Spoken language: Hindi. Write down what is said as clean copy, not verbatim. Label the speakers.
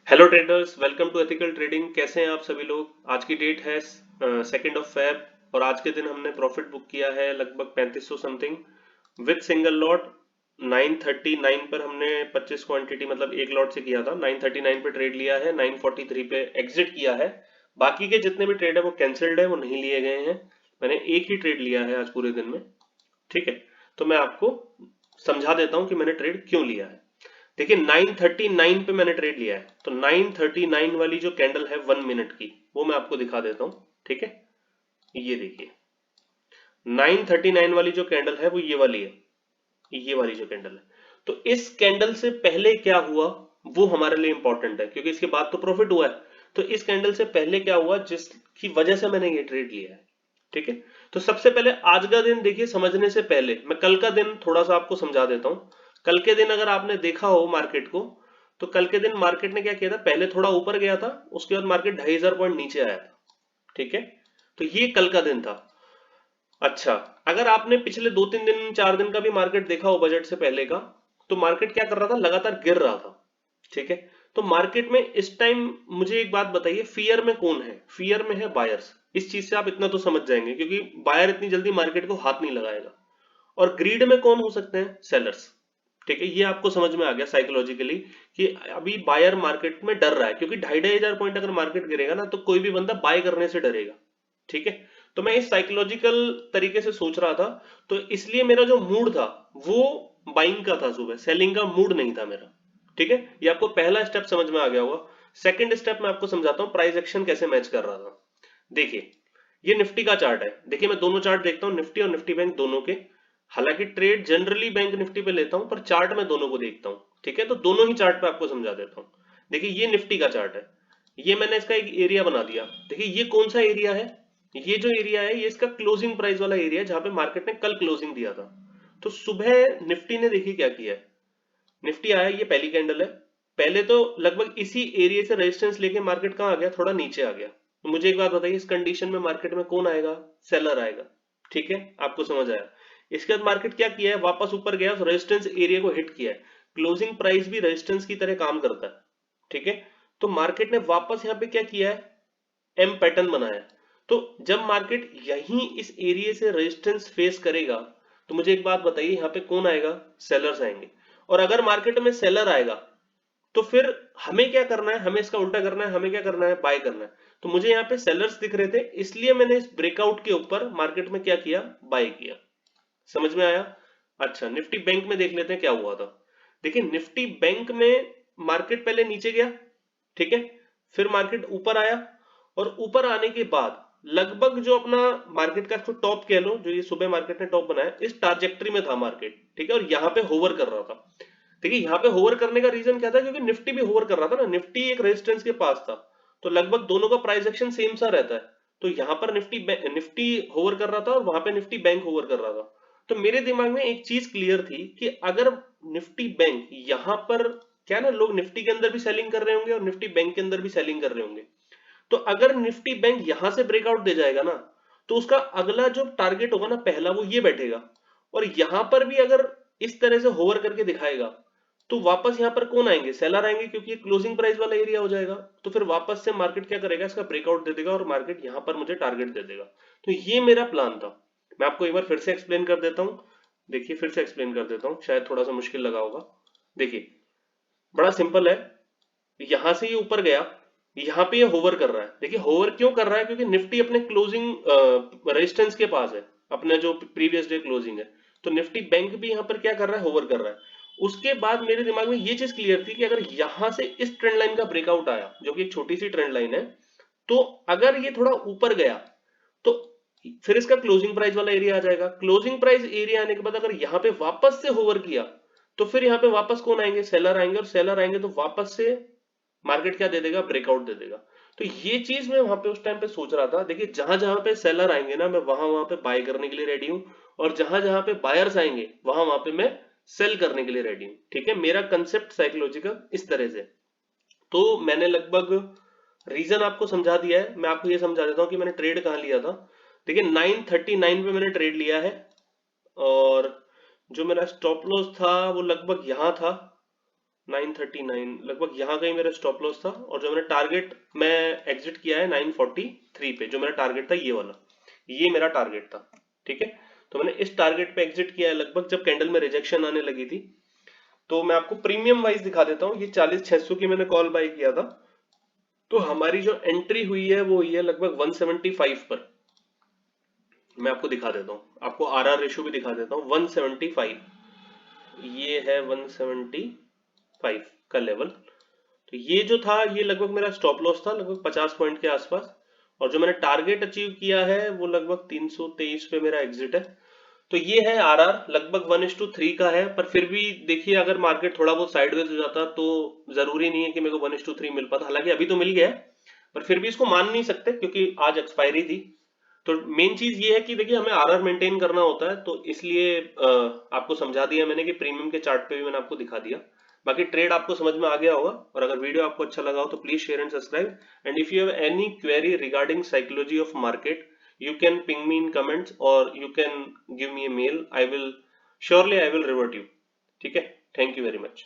Speaker 1: Hello traders, welcome to ethical trading. कैसे हैं आप सभी लोग। आज की डेट है 2 और आज के दिन हमने प्रॉफिट बुक किया है लगभग 3500 समथिंग विद सिंगल लॉट। 939 पर हमने 25 क्वांटिटी मतलब एक लॉट से किया था। 939 पे ट्रेड लिया है, 943 पे एग्जिट किया है। बाकी के जितने भी ट्रेड है वो कैंसिल्ड है, वो नहीं लिए गए हैं। मैंने एक ही ट्रेड लिया है आज पूरे दिन में। ठीक है, तो मैं आपको समझा देता हूं कि मैंने ट्रेड क्यों लिया है। देखिए 939 पे मैंने ट्रेड लिया है, तो 939 वाली जो कैंडल है 1 मिनट की, वो मैं आपको दिखा देता हूं। ठीक है, ये देखिए 939 वाली जो कैंडल है वो ये वाली है। ये वाली जो कैंडल है, तो इस कैंडल से पहले क्या हुआ वो हमारे लिए इंपॉर्टेंट है, क्योंकि इसके बाद तो प्रॉफिट हुआ है। तो इस कैंडल से पहले क्या हुआ जिसकी वजह से मैंने ये ट्रेड लिया है। ठीक है, तो सबसे पहले आज का दिन देखिए। समझने से पहले मैं कल का दिन थोड़ा सा आपको समझा देता हूं। कल के दिन अगर आपने देखा हो मार्केट को, तो कल के दिन मार्केट ने क्या किया था, पहले थोड़ा ऊपर गया था, उसके बाद मार्केट 2500 पॉइंट नीचे आया था। ठीक है, तो ये कल का दिन था। अच्छा, अगर आपने पिछले 2 3 दिन 4 दिन का भी मार्केट देखा हो बजट से पहले का, तो मार्केट क्या कर रहा था, लगातार गिर रहा था। ठीक है, तो मार्केट में इस टाइम मुझे एक बात बताइए, फियर में कौन है। फियर में है बायर्स। इस चीज से आप इतना तो समझ जाएंगे, क्योंकि बायर इतनी जल्दी मार्केट को हाथ नहीं लगाएगा। और ग्रीड में कौन हो सकते हैं, सेलर्स। ठीक है, ये आपको समझ में आ गया साइकोलॉजिकली कि अभी बायर मार्केट में डर रहा है, क्योंकि 2500 पॉइंट अगर मार्केट गिरेगा ना, तो कोई भी बंदा बाय करने से डरेगा। ठीक है, तो मैं इस साइकोलॉजिकल तरीके से सोच रहा था, तो इसलिए मेरा जो मूड था वो बाइंग का था, सुबह सेलिंग का मूड नहीं था मेरा। ठीक है, ये आपको पहला स्टेप समझ में आ गया होगा। सेकंड स्टेप मैं आपको समझाता हूँ प्राइस एक्शन कैसे मैच कर रहा था। देखिए, ये निफ्टी का चार्ट है। देखिए, मैं दोनों चार्ट देखता हूँ, निफ्टी और निफ्टी बैंक दोनों के। हालांकि ट्रेड जनरली बैंक निफ्टी पे लेता हूं, पर चार्ट में दोनों को देखता हूं। ठीक है, तो दोनों ही चार्ट पे आपको समझा देता हूं। देखिए, ये निफ्टी का चार्ट है। ये मैंने इसका एक एरिया बना दिया। देखिए, ये कौन सा एरिया है। ये जो एरिया है ये इसका क्लोजिंग प्राइस वाला एरिया है, जहां पे मार्केट ने कल क्लोजिंग दिया था। तो सुबह निफ्टी ने देखिए क्या किया है। निफ्टी आया, ये पहली कैंडल है। पहले तो लगभग इसी एरिया से रेजिस्टेंस लेके मार्केट कहाँ आ गया, थोड़ा नीचे आ गया। तो मुझे एक बात बताइए, इस कंडीशन में मार्केट में कौन आएगा, सेलर आएगा। ठीक है, आपको समझ आया। इसके बाद मार्केट क्या किया है, वापस ऊपर गया, उस रेजिस्टेंस एरिया को हिट किया है। क्लोजिंग प्राइस भी रेजिस्टेंस की तरह काम करता है। ठीक है, तो मार्केट ने वापस यहाँ पे क्या किया है, एम पैटर्न बनाया। तो जब मार्केट यहीं इस एरिया से रेजिस्टेंस फेस करेगा, तो मुझे एक बात बताइए, यहाँ पे कौन आएगा, सेलर्स आएंगे। और अगर मार्केट में सेलर आएगा, तो फिर हमें क्या करना है, हमें इसका उल्टा करना है, हमें क्या करना है, बाय करना है। तो मुझे यहाँ पे सेलर्स दिख रहे थे, इसलिए मैंने इस ब्रेकआउट के ऊपर मार्केट में क्या किया, बाय किया। समझ में आया। अच्छा, निफ्टी बैंक में देख लेते हैं क्या हुआ था। देखिए, निफ्टी बैंक में मार्केट पहले नीचे गया। ठीक है, फिर मार्केट ऊपर आया, और ऊपर आने के बाद लगभग जो अपना मार्केट का टॉप कह लो, जो ये सुबह मार्केट ने टॉप बनाया, इस ट्राजेक्टरी में था मार्केट। ठीक है, और यहाँ पे होवर कर रहा था। देखिए, यहाँ पे होवर करने का रीजन क्या था, क्योंकि निफ्टी भी होवर कर रहा था ना, निफ्टी एक रेजिस्टेंस के पास था। तो लगभग दोनों का प्राइस एक्शन सेम सा रहता है। तो यहाँ पर निफ्टी होवर कर रहा था, और वहां पे निफ्टी बैंक होवर कर रहा था। तो मेरे दिमाग में एक चीज क्लियर थी कि अगर निफ्टी बैंक यहाँ पर, क्या ना, लोग निफ्टी के अंदर भी सेलिंग कर रहे होंगे और निफ्टी बैंक के अंदर भी सेलिंग कर रहे होंगे। तो अगर निफ्टी बैंक यहां से ब्रेकआउट दे जाएगा ना, तो उसका अगला जो टारगेट होगा ना, पहला, वो ये बैठेगा। और यहां पर भी अगर इस तरह से होवर करके दिखाएगा, तो वापस यहां पर कौन आएंगे, सेलर आएंगे, क्योंकि ये क्लोजिंग प्राइस वाला एरिया हो जाएगा। तो फिर वापस से मार्केट क्या करेगा, इसका ब्रेकआउट दे देगा, और मार्केट यहां पर मुझे टारगेट दे देगा। तो ये मेरा प्लान था। मैं आपको एक बार फिर से एक्सप्लेन कर देता हूं। देखिए, फिर से एक्सप्लेन कर देता हूं, शायद थोड़ा सा मुश्किल लगा होगा। देखिए, बड़ा सिंपल है। यहां से ये ऊपर गया, यहां पे ये होवर कर रहा है। देखिए, होवर क्यों कर रहा है, क्योंकि निफ्टी अपने क्लोजिंग रेजिस्टेंस के पास है, अपने जो प्रीवियस डे क्लोजिंग है। तो निफ्टी बैंक भी यहां पर क्या कर रहा है, होवर कर रहा है। उसके बाद मेरे दिमाग में ये चीज क्लियर थी कि अगर यहां से इस ट्रेंड लाइन का ब्रेकआउट आया, जो कि एक छोटी सी ट्रेंड लाइन है, तो अगर ये थोड़ा ऊपर गया, तो फिर इसका क्लोजिंग प्राइस वाला एरिया आ जाएगा। क्लोजिंग प्राइस एरिया आने के बाद अगर यहाँ पे वापस से होवर किया, तो फिर यहाँ पे वापस कौन आएंगे, सेलर आएंगे, और सेलर आएंगे तो वापस से मार्केट क्या दे देगा, ब्रेकआउट दे देगा। तो ये चीज मैं वहां पे उस टाइम पे सोच रहा था। देखिए, जहां जहां पे सेलर आएंगे ना, मैं वहां वहां पे बाय करने के लिए रेडी हूं। और जहां जहां पे बायर्स आएंगे, वहां वहां पे मैं सेल करने के लिए रेडी हूं। ठीक है, मेरा कंसेप्ट साइकोलॉजिकल इस तरह से। तो मैंने लगभग रीजन आपको समझा दिया है। मैं आपको ये समझा देता हूँ कि मैंने ट्रेड कहाँ लिया था। देखिए, 939 पे मैंने ट्रेड लिया है, और जो मेरा स्टॉप लॉस था वो लगभग यहाँ था। 939 लगभग यहाँ कहीं मेरा स्टॉप लॉस था, और जो मैंने टारगेट मैं एग्जिट किया है 943 पे, जो मेरा टारगेट था ये वाला, ये मेरा टारगेट था। ठीक है, तो मैंने इस टारगेट पे एग्जिट किया है लगभग जब कैंडल में रिजेक्शन आने लगी थी। तो मैं आपको प्रीमियम वाइज दिखा देता हूँ, ये 40,600 की मैंने कॉल बाय किया था, तो हमारी जो एंट्री हुई है वो हुई है लगभग 175 पर। मैं आपको दिखा देता हूँ, आपको आरआर रेशियो भी दिखा देता हूँ। 175 ये है, 175 का लेवल। तो ये जो था ये लगभग मेरा स्टॉप लॉस था, लगभग 50 पॉइंट के आसपास, और जो मैंने टारगेट अचीव किया है वो लगभग 323 पे मेरा एग्जिट है। तो ये है आरआर, लगभग 1:3 का है। पर फिर भी देखिए, अगर मार्केट थोड़ा बहुत साइडवेज हो जाता तो जरूरी नहीं है कि मेरे को 1:3 मिल पाता, हालांकि अभी तो मिल गया है, पर फिर भी इसको मान नहीं सकते क्योंकि आज एक्सपायरी थी। तो मेन चीज ये है कि देखिए हमें आरआर मेंटेन करना होता है, तो इसलिए आपको समझा दिया मैंने कि प्रीमियम के चार्ट पे भी मैंने आपको दिखा दिया। बाकी ट्रेड आपको समझ में आ गया होगा, और अगर वीडियो आपको अच्छा लगा हो तो please share and subscribe. And if you have any query regarding psychology of market, you can ping me in comments or you can give me a mail. I will surely I will revert you. ठीक है, thank you very much.